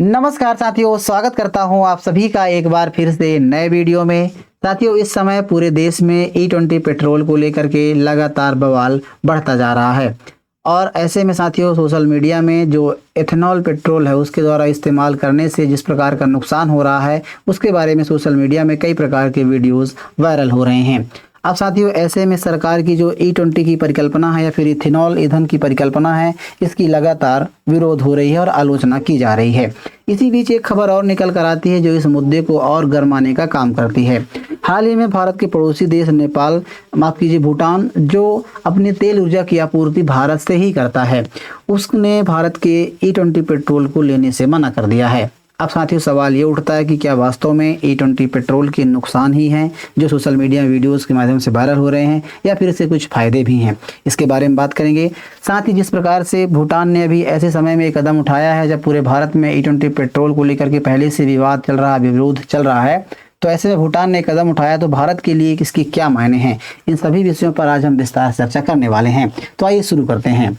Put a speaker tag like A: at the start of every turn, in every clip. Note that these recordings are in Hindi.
A: नमस्कार साथियों, स्वागत करता हूं आप सभी का एक बार फिर से नए वीडियो में। साथियों, इस समय पूरे देश में E20 पेट्रोल को लेकर के लगातार बवाल बढ़ता जा रहा है और ऐसे में साथियों सोशल मीडिया में जो एथेनॉल पेट्रोल है उसके द्वारा इस्तेमाल करने से जिस प्रकार का नुकसान हो रहा है उसके बारे में सोशल मीडिया में कई प्रकार के वीडियोस वायरल हो रहे हैं। अब साथियों ऐसे में सरकार की जो E20 की परिकल्पना है या फिर इथेनॉल ईंधन की परिकल्पना है, इसकी लगातार विरोध हो रही है और आलोचना की जा रही है। इसी बीच एक खबर और निकल कर आती है जो इस मुद्दे को और गरमाने का काम करती है। हाल ही में भारत के पड़ोसी देश नेपाल, माफ कीजिए भूटान, जो अपनी तेल ऊर्जा की आपूर्ति भारत से ही करता है, उसने भारत के E20 पेट्रोल को लेने से मना कर दिया है। अब साथियों सवाल ये उठता है कि क्या वास्तव में E20 पेट्रोल के नुकसान ही हैं जो सोशल मीडिया वीडियोस के माध्यम से वायरल हो रहे हैं या फिर इससे कुछ फ़ायदे भी हैं, इसके बारे में बात करेंगे। साथ ही जिस प्रकार से भूटान ने अभी ऐसे समय में एक कदम उठाया है जब पूरे भारत में E20 पेट्रोल को लेकर के पहले से विवाद चल रहा है, विरोध चल रहा है, तो ऐसे में भूटान ने कदम उठाया तो भारत के लिए इसकी क्या मायने हैं, इन सभी विषयों पर आज हम विस्तार से चर्चा करने वाले हैं। तो आइए शुरू करते हैं।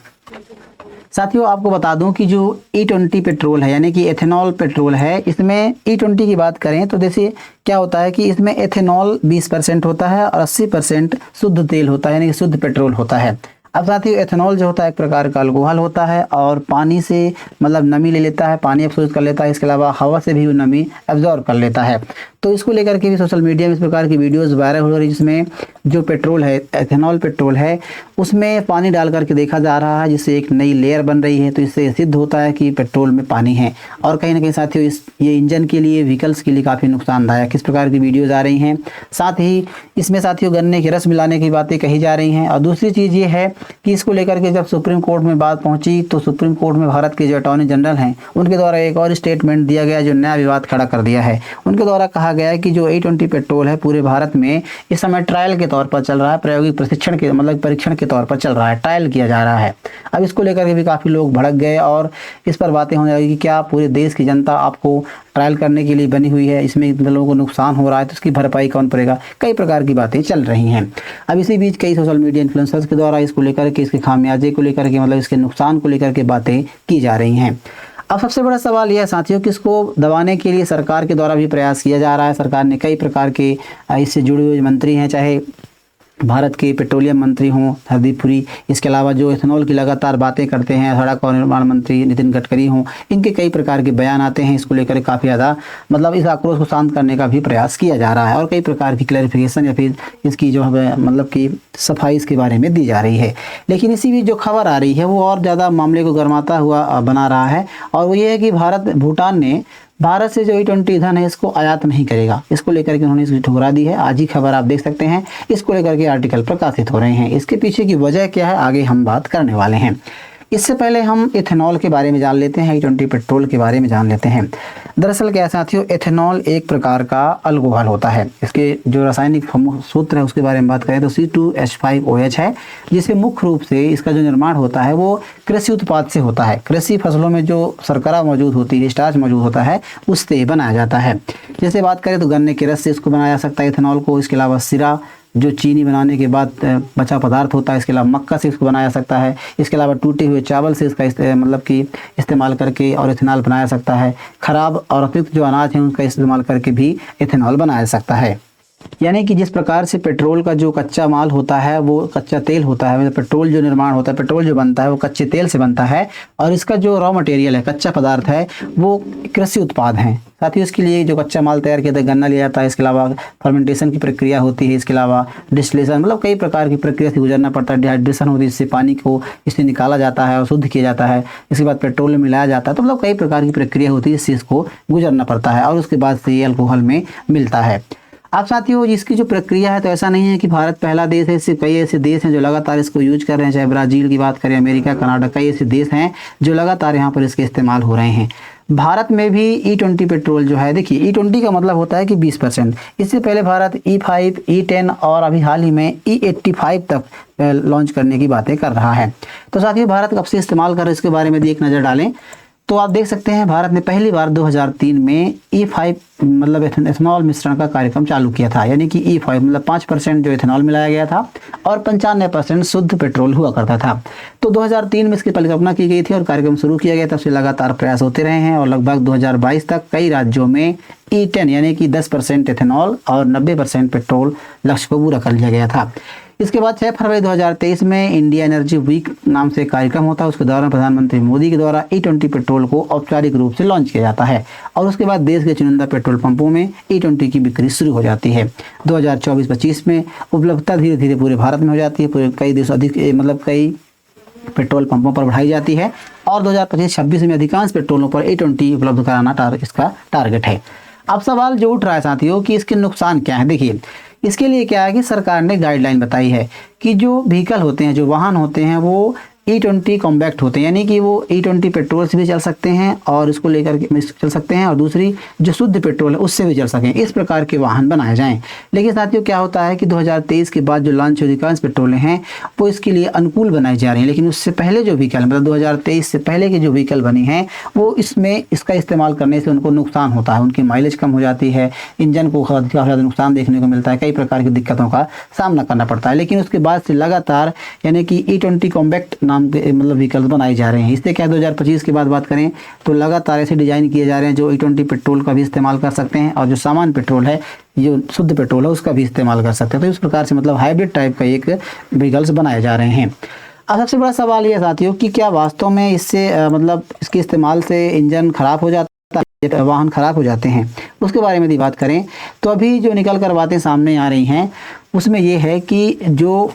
A: साथियों आपको बता दूं कि जो E20 पेट्रोल है यानी कि एथेनॉल पेट्रोल है, इसमें E20 की बात करें तो जैसे क्या होता है कि इसमें एथेनॉल 20% होता है और 80% शुद्ध तेल होता है यानी कि शुद्ध पेट्रोल होता है। अब साथियों एथेनॉल जो होता है एक प्रकार का अल्कोहल होता है और पानी से मतलब नमी ले लेता है, पानी अब्सॉर्ब कर लेता है, इसके अलावा हवा से भी वो नमी अब्सॉर्ब कर लेता है। तो इसको लेकर के भी सोशल मीडिया में इस प्रकार की वीडियोस वायरल हो रही है जिसमें जो पेट्रोल है, एथेनॉल पेट्रोल है, उसमें पानी डाल करके देखा जा रहा है जिससे एक नई लेयर बन रही है। तो इससे सिद्ध होता है कि पेट्रोल में पानी है और कहीं ना कहीं साथियों ये इंजन के लिए, व्हीकल्स के लिए काफ़ी नुकसानदायक किस प्रकार की वीडियोज़ आ रही हैं। साथ ही इसमें साथियों गन्ने के रस मिलाने की बातें कही जा रही हैं। और दूसरी चीज़ ये है कि इसको लेकर के जब सुप्रीम कोर्ट में बात पहुंची तो सुप्रीम कोर्ट में भारत के जो अटॉर्नी जनरल हैं उनके द्वारा एक और स्टेटमेंट दिया गया जो नया विवाद खड़ा कर दिया है। उनके द्वारा कहा गया है कि जो E20 पेट्रोल है पूरे भारत में इस समय ट्रायल के तौर पर चल रहा है, प्रायोगिक प्रशिक्षण के मतलब परीक्षण के तौर पर चल रहा है, ट्रायल किया जा रहा है। अब इसको लेकर के भी काफ़ी लोग भड़क गए और इस पर बातें होने लगी कि क्या पूरे देश की जनता आपको ट्रायल करने के लिए बनी हुई है, इसमें लोगों को नुकसान हो रहा है तो उसकी भरपाई कौन करेगा, कई प्रकार की बातें चल रही हैं। अब इसी बीच कई सोशल मीडिया इन्फ्लुएंसर्स के द्वारा इसको लेकर के, इसके खामियाजे को लेकर के, मतलब इसके नुकसान को लेकर के बातें की जा रही हैं। अब सबसे बड़ा सवाल यह है साथियों कि इसको दबाने के लिए सरकार के द्वारा भी प्रयास किया जा रहा है। सरकार ने कई प्रकार के इससे जुड़े हुए मंत्री हैं, चाहे भारत के पेट्रोलियम मंत्री हों हरदीप पुरी, इसके अलावा जो एथेनॉल की लगातार बातें करते हैं सड़क और निर्माण मंत्री नितिन गडकरी हों, इनके कई प्रकार के बयान आते हैं। इसको लेकर काफ़ी ज़्यादा मतलब इस आक्रोश को शांत करने का भी प्रयास किया जा रहा है और कई प्रकार की क्लैरिफिकेशन या फिर इसकी जो है मतलब कि सफाई इसके बारे में दी जा रही है। लेकिन इसी बीच जो खबर आ रही है वो और ज़्यादा मामले को गर्माता हुआ बना रहा है और वो ये है कि भूटान ने भारत से जो E20 ईंधन है इसको आयात नहीं करेगा। इसको लेकर के उन्होंने इसकी ठुकरा दी है। आज ही खबर आप देख सकते हैं, इसको लेकर के आर्टिकल प्रकाशित हो रहे हैं। इसके पीछे की वजह क्या है आगे हम बात करने वाले हैं। इससे पहले हम एथेनॉल के बारे में जान लेते हैं, E20 पेट्रोल के बारे में जान लेते हैं। दरअसल क्या है साथियों, एथेनॉल एक प्रकार का अल्कोहल होता है। इसके जो रासायनिक सूत्र है उसके बारे में बात करें तो C2H5OH है, जिसे मुख्य रूप से इसका जो निर्माण होता है वो कृषि उत्पाद से होता है। कृषि फसलों में जो शर्करा मौजूद होती है, स्टार्च मौजूद होता है, उससे बनाया जाता है। जैसे बात करें तो गन्ने के रस से इसको बनाया जा सकता है एथेनॉल को। इसके अलावा सिरा जो चीनी बनाने के बाद बचा पदार्थ होता है, इसके अलावा मक्का से इसको बनाया जा सकता है। इसके अलावा टूटे हुए चावल से इसका मतलब कि इस्तेमाल करके और एथेनॉल बनाया जा सकता है। खराब और अतिरिक्त जो अनाज है उनका इस्तेमाल करके भी एथेनॉल बनाया जा सकता है। यानी कि जिस प्रकार से पेट्रोल का जो कच्चा माल होता है वो कच्चा तेल होता है, मतलब पेट्रोल जो निर्माण होता है, पेट्रोल जो बनता है वो कच्चे तेल से बनता है और इसका जो रॉ मटेरियल है, कच्चा पदार्थ है, वो कृषि उत्पाद हैं। साथ ही इसके लिए जो कच्चा माल तैयार किया जाता है, गन्ना लिया जाता है, इसके अलावा फर्मेंटेशन की प्रक्रिया होती है, इसके अलावा डिस्टिलेशन मतलब कई प्रकार की प्रक्रिया से गुजरना पड़ता है। डिहाइड्रेशन होती है, इससे पानी को इससे निकाला जाता है और शुद्ध किया जाता है। इसके बाद पेट्रोल में मिलाया जाता है। तो मतलब कई प्रकार की प्रक्रिया होती है जिससे इसको गुजरना पड़ता है और उसके बाद से ये अल्कोहल में मिलता है। अब साथियों इसकी जो प्रक्रिया है तो ऐसा नहीं है कि भारत पहला देश है, इससे कई ऐसे देश हैं जो लगातार इसको यूज कर रहे हैं, चाहे ब्राज़ील की बात करें, अमेरिका, कनाडा, कई ऐसे देश हैं जो लगातार यहाँ पर इसके इस्तेमाल हो रहे हैं। भारत में भी E20 पेट्रोल जो है, देखिए E20 का मतलब होता है कि 20%। इससे पहले भारत E5, E10 और अभी हाल ही में E85 तक लॉन्च करने की बातें कर रहा है। तो साथियों भारत कब से इस्तेमाल कर रहा है इसके बारे में एक नज़र डालें तो आप देख सकते हैं भारत ने पहली बार 2003 में E5 मतलब एथेनॉल मिश्रण का कार्यक्रम चालू किया था, यानी कि E5 मतलब 5% जो एथेनॉल मिलाया गया था और 95% शुद्ध पेट्रोल हुआ करता था। तो 2003 में इसकी परिकल्पना की गई थी और कार्यक्रम शुरू किया गया, तब से लगातार प्रयास होते रहे हैं और लगभग 2022 तक कई राज्यों में E10 यानी कि 10% एथेनॉल और 90% पेट्रोल लक्ष्य को पूरा कर लिया गया था। इसके बाद 6 फरवरी 2023 में इंडिया एनर्जी वीक नाम से कार्यक्रम होता है, उसके दौरान प्रधानमंत्री मोदी के द्वारा E20 पेट्रोल को औपचारिक रूप से लॉन्च किया जाता है और उसके बाद देश के चुनिंदा पेट्रोल पंपों में E20 की बिक्री शुरू हो जाती है। 2024-25 में उपलब्धता धीरे धीरे पूरे भारत में हो जाती है, पूरे कई देशों कई पेट्रोल पंपों पर बढ़ाई जाती है और 2025-26 में अधिकांश पेट्रोलों पर E20 उपलब्ध कराना इसका टारगेट है। अब सवाल जो उठ रहा है साथियों कि इसके नुकसान क्या है। देखिए, इसके लिए क्या है कि सरकार ने गाइडलाइन बताई है कि जो व्हीकल होते हैं, जो वाहन होते हैं, वो E20 कॉम्पैक्ट होते हैं, यानी कि वो E20 पेट्रोल से भी चल सकते हैं और इसको लेकर के चल सकते हैं और दूसरी जो शुद्ध पेट्रोल है उससे भी चल सकें, इस प्रकार के वाहन बनाए जाएं। लेकिन साथियों क्या होता है कि 2023 के बाद जो लॉन्च अधिकांश पेट्रोलें हैं वो इसके लिए अनुकूल बनाई जा रही हैं, लेकिन उससे पहले जो व्हीकल मतलब 2023 से पहले की जो व्हीकल बनी हैं वो इसका इस्तेमाल करने से उनको नुकसान होता है, उनकी माइलेज कम हो जाती है, इंजन को काफ़ी ज़्यादा नुकसान देखने को मिलता है, कई प्रकार की दिक्कतों का सामना करना पड़ता है। लेकिन उसके बाद से लगातार यानी कि E20 कॉम्पैक्ट नाम के मतलब व्हीकल बनाए जा रहे हैं। इससे क्या 2025 के बाद बात करें तो लगातार ऐसे डिजाइन किए जा रहे हैं जो E20 पेट्रोल का भी इस्तेमाल कर सकते हैं और जो सामान्य पेट्रोल है, जो शुद्ध पेट्रोल है, उसका भी इस्तेमाल कर सकते हैं। तो इस प्रकार से मतलब हाइब्रिड टाइप का एक व्हीकल्स बनाए जा रहे हैं। अब सबसे बड़ा सवाल ये साथियों कि क्या वास्तव में इससे मतलब इसके इस्तेमाल से इंजन खराब हो जाता है, वाहन खराब हो जाते हैं? उसके बारे में यदि बात करें तो अभी जो निकल कर बातें सामने आ रही हैं उसमें यह है कि जो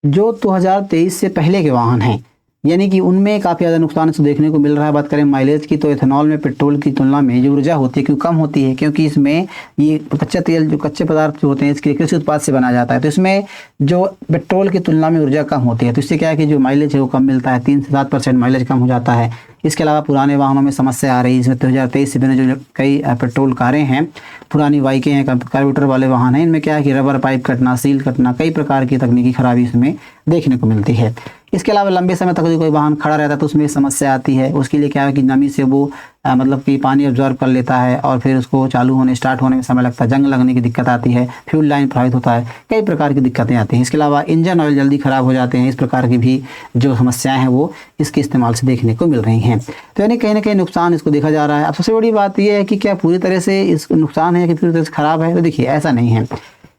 A: 2023 से पहले के वाहन हैं यानी कि उनमें काफ़ी ज़्यादा नुकसान से देखने को मिल रहा है। बात करें माइलेज की तो एथेनॉल में पेट्रोल की तुलना में जो ऊर्जा होती है क्यों कम होती है, क्योंकि इसमें ये कच्चा तेल जो कच्चे पदार्थ जो होते हैं इसके कृषि उत्पाद से बनाया जाता है, तो इसमें जो पेट्रोल की तुलना में ऊर्जा कम होती है, तो इससे क्या है कि जो माइलेज है वो कम मिलता है, 3 से 7% माइलेज कम हो जाता है। इसके अलावा पुराने वाहनों में समस्या आ रही है। इसमें 2023 से पहले जो कई पेट्रोल कारें हैं, पुरानी बाइकें हैं, कार्बोरेटर वाले वाहन हैं, इनमें क्या है कि रबर पाइप कटना, सील कटना, कई प्रकार की तकनीकी खराबी इसमें देखने को मिलती है। इसके अलावा लंबे समय तक कोई वाहन खड़ा रहता है तो उसमें समस्या आती है। उसके लिए क्या है कि नमी से वो मतलब कि पानी अब्जॉर्ब कर लेता है और फिर उसको चालू होने स्टार्ट होने में समय लगता है, जंग लगने की दिक्कत आती है, फ्यूल लाइन प्रभावित होता है, कई प्रकार की दिक्कतें आती हैं। इसके अलावा इंजन ऑयल जल्दी ख़राब हो जाते हैं। इस प्रकार की भी जो समस्याएं हैं वो इसके इस्तेमाल से देखने को मिल रही हैं। तो यानी कहीं ना कहीं नुकसान इसको देखा जा रहा है। अब सबसे बड़ी बात यह है कि क्या पूरी तरह से इस नुकसान है कि पूरी तरह से ख़राब है? तो देखिए ऐसा नहीं है।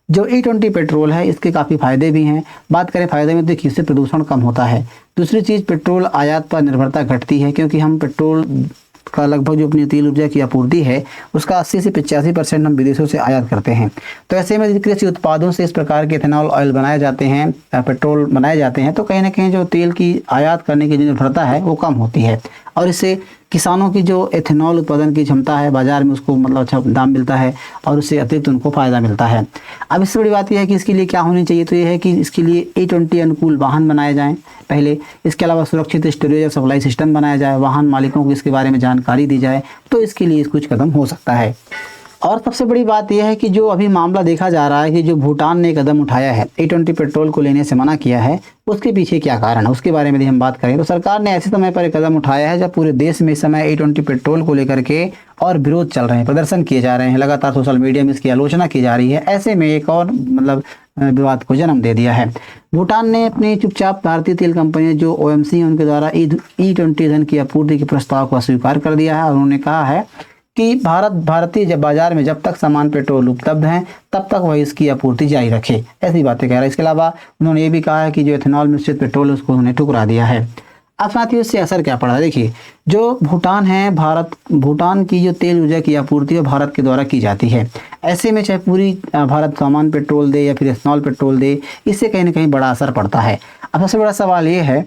A: जो E20 पेट्रोल है इसके काफ़ी फ़ायदे भी हैं। बात करें फ़ायदे में, देखिए इससे प्रदूषण कम होता है। दूसरी चीज़, पेट्रोल आयात पर निर्भरता घटती है, क्योंकि हम पेट्रोल का लगभग जो अपनी तेल ऊर्जा की आपूर्ति है उसका 80 से 85% हम विदेशों से आयात करते हैं। तो ऐसे में कृषि उत्पादों से इस प्रकार के एथेनॉल ऑयल बनाए जाते हैं, पेट्रोल बनाए जाते हैं, तो कहीं ना कहीं जो तेल की आयात करने की जो निर्भरता है वो कम होती है और इससे किसानों की जो एथेनॉल उत्पादन की क्षमता है बाजार में उसको मतलब अच्छा दाम मिलता है और उससे अतिरिक्त उनको फ़ायदा मिलता है। अब इससे बड़ी बात यह है कि इसके लिए क्या होनी चाहिए, तो ये है कि इसके लिए E20 अनुकूल वाहन बनाए जाएं पहले। इसके अलावा सुरक्षित स्टोरेज और सप्लाई सिस्टम बनाया जाए, वाहन मालिकों को इसके बारे में जानकारी दी जाए, तो इसके लिए कुछ कदम हो सकता है। और सबसे बड़ी बात यह है कि जो अभी मामला देखा जा रहा है कि जो भूटान ने कदम उठाया है, E20 पेट्रोल को लेने से मना किया है, उसके पीछे क्या कारण है उसके बारे में यदि हम बात करें तो सरकार ने ऐसे समय पर एक कदम उठाया है जब पूरे देश में इस समय E20 पेट्रोल को लेकर के और विरोध चल रहे हैं, प्रदर्शन किए जा रहे हैं, लगातार सोशल मीडिया में इसकी आलोचना की जा रही है। ऐसे में एक और मतलब विवाद को जन्म दे दिया है। भूटान ने अपनी चुपचाप भारतीय तेल कंपनी जो OMC है उनके द्वारा E20 ईंधन की आपूर्ति के प्रस्ताव को अस्वीकार कर दिया है और उन्होंने कहा है कि भारतीय जब बाजार में जब तक सामान पेट्रोल उपलब्ध हैं तब तक वह इसकी आपूर्ति जारी रखे, ऐसी बातें कह रहा है। इसके अलावा उन्होंने ये भी कहा है कि जो एथेनॉल मिश्रित पेट्रोल है उसको उन्होंने ठुकरा दिया है। अब साथियों इससे असर क्या पड़ा है, देखिए जो भूटान है, भूटान की जो तेल ऊर्जा की आपूर्ति है भारत के द्वारा की जाती है। ऐसे में चाहे पूरी भारत सामान पेट्रोल दे या फिर एथेनॉल पेट्रोल दे, इससे कहीं ना कहीं बड़ा असर पड़ता है। अब सबसे बड़ा सवाल ये है,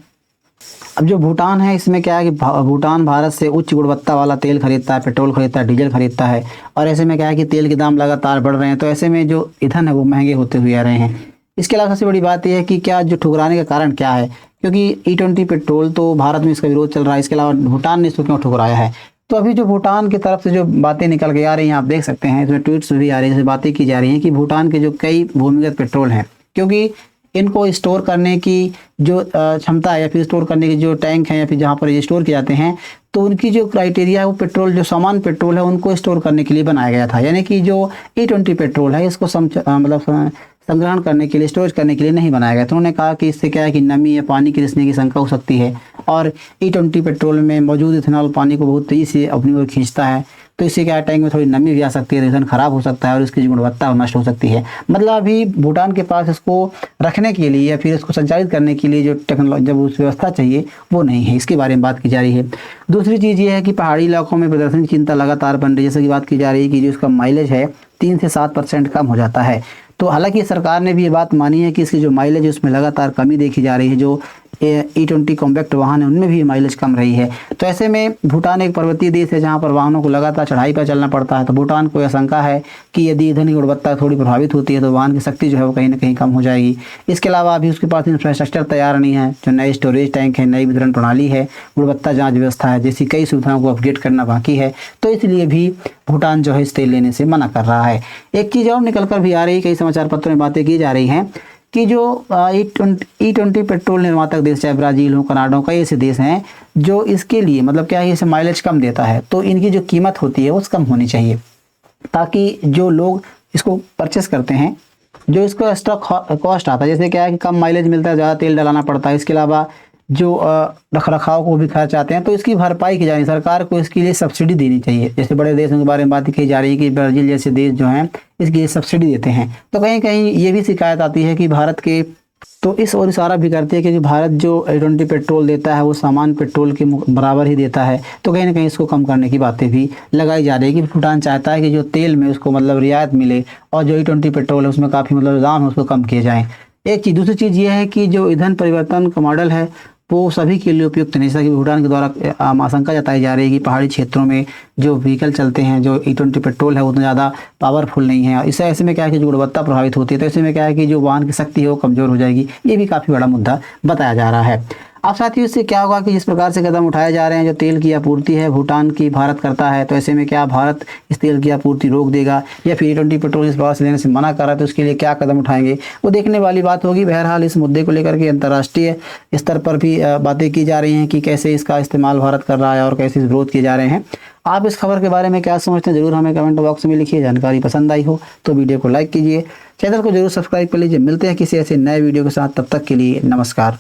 A: अब जो भूटान है इसमें क्या है कि भूटान भारत से उच्च गुणवत्ता वाला तेल खरीदता है, पेट्रोल खरीदता है, डीजल खरीदता है और ऐसे में क्या है कि तेल के दाम लगातार बढ़ रहे हैं, तो ऐसे में जो ईंधन है वो महंगे होते हुए आ रहे हैं। इसके अलावा सबसे बड़ी बात यह है कि क्या जो ठुकराने का कारण क्या है, क्योंकि E20 पेट्रोल तो भारत में इसका विरोध चल रहा है, इसके अलावा भूटान ने इसको क्यों ठुकराया है? तो अभी जो भूटान की तरफ से जो बातें निकल के आ रही हैं आप देख सकते हैं, इसमें ट्वीट्स भी आ रही हैं, बातें की जा रही हैं कि भूटान के जो कई भूमिगत पेट्रोल हैं, क्योंकि इनको स्टोर करने की जो क्षमता है या फिर स्टोर करने के जो टैंक हैं या फिर जहाँ पर ये स्टोर किए जाते हैं, तो उनकी जो क्राइटेरिया है वो पेट्रोल जो सामान्य पेट्रोल है उनको स्टोर करने के लिए बनाया गया था। यानी कि जो E20 पेट्रोल है इसको संग्रहण करने के लिए, स्टोरेज करने के लिए नहीं बनाया गया। तो उन्होंने कहा कि इससे क्या है कि नमी या पानी की रिसने की शंका हो सकती है, और E20 पेट्रोल में मौजूद इथेनॉल पानी को बहुत तेज़ी से अपनी ओर खींचता है, तो इससे क्या है टैंक में थोड़ी नमी भी आ सकती है, ईंधन खराब हो सकता है और इसकी जो गुणवत्ता नष्ट हो सकती है। मतलब अभी भूटान के पास इसको रखने के लिए या फिर इसको संचालित करने के लिए जो टेक्नोलॉजी, जब उस व्यवस्था चाहिए वो नहीं है। इसके बारे में बात की जा रही है। दूसरी चीज़ ये है कि पहाड़ी इलाकों में प्रदर्शन की चिंता लगातार बन रही है। जैसे कि बात की जा रही है कि जो इसका माइलेज है 3 से 7% कम हो जाता है। तो हालांकि सरकार ने भी ये बात मानी है कि इसकी जो माइलेज है उसमें लगातार कमी देखी जा रही है। जो E20 कॉम्पैक्ट वाहन है उनमें भी माइलेज कम रही है। तो ऐसे में भूटान एक पर्वतीय देश है जहां पर वाहनों को लगातार चढ़ाई पर चलना पड़ता है। तो भूटान को आशंका है कि यदि ईंधन की गुणवत्ता थोड़ी प्रभावित होती है तो वाहन की शक्ति जो है वो कहीं ना कहीं कम हो जाएगी। इसके अलावा अभी उसके पास इंफ्रास्ट्रक्चर तैयार नहीं है। जो नए स्टोरेज टैंक है, नई वितरण प्रणाली है, गुणवत्ता जाँच व्यवस्था है, जैसी कई सुविधाओं को अपग्रेड करना बाकी है। तो इसलिए भी भूटान जो है इस तेल लेने से मना कर रहा है। एक चीज़ और निकल कर भी आ रही है, कई समाचार पत्रों में बातें की जा रही हैं कि जो E20 पेट्रोल निर्माता देश चाहे ब्राज़ील हो, कनाडा हो, कई ऐसे देश हैं जो इसके लिए मतलब क्या है इसे माइलेज कम देता है, तो इनकी जो कीमत होती है वो कम होनी चाहिए, ताकि जो लोग इसको परचेस करते हैं, जो इसका एक्स्ट्रा कॉस्ट आता है, जैसे क्या है कि कम माइलेज मिलता है, ज़्यादा तेल डलाना पड़ता है, इसके अलावा जो रख रखाव को भी खर्च आते हैं, तो इसकी भरपाई की जानी, सरकार को इसके लिए सब्सिडी देनी चाहिए। जैसे बड़े देशों के बारे में बात की जा रही है कि ब्राज़ील जैसे देश जो हैं इसके लिए सब्सिडी देते हैं। तो कहीं कहीं ये भी शिकायत आती है कि भारत के, तो इस ओर इशारा भी करती है कि भारत जो E20 पेट्रोल देता है वो सामान्य पेट्रोल के बराबर ही देता है। तो कहीं ना कहीं इसको कम करने की बातें भी लगाई जा रही है कि भूटान चाहता है कि जो तेल में उसको मतलब रियायत मिले और जो E20 पेट्रोल है उसमें काफ़ी मतलब दाम है उसको कम किए जाएँ। एक चीज़, दूसरी चीज़ ये है कि जो ईंधन परिवर्तन का मॉडल है वो सभी के लिए उपयुक्त नहीं। जैसा कि भूटान के द्वारा आशंका जताई जा रही है कि पहाड़ी क्षेत्रों में जो व्हीकल चलते हैं, जो E20 पेट्रोल है उतना ज़्यादा पावरफुल नहीं है। इससे ऐसे में क्या है कि जो गुणवत्ता प्रभावित होती है, तो ऐसे में क्या है कि जो वाहन की शक्ति है वो कमज़ोर हो जाएगी। ये भी काफ़ी बड़ा मुद्दा बताया जा रहा है। अब साथियों इससे क्या होगा कि जिस प्रकार से कदम उठाए जा रहे हैं, जो तेल की आपूर्ति है भूटान की भारत करता है, तो ऐसे में क्या भारत इस तेल की आपूर्ति रोक देगा या फिर E20 पेट्रोल इस प्रकार से लेने से मना कर रहा है, तो उसके लिए क्या कदम उठाएंगे वो देखने वाली बात होगी। बहरहाल इस मुद्दे को लेकर के अंतर्राष्ट्रीय स्तर पर भी बातें की जा रही हैं कि कैसे इसका इस्तेमाल भारत कर रहा है और कैसे इस विरोध किए जा रहे हैं। आप इस खबर के बारे में क्या समझते हैं, जरूर हमें कमेंट बॉक्स में लिखिए। जानकारी पसंद आई हो तो वीडियो को लाइक कीजिए, चैनल को जरूर सब्सक्राइब कर लीजिए। मिलते हैं किसी ऐसे नए वीडियो के साथ, तब तक के लिए नमस्कार।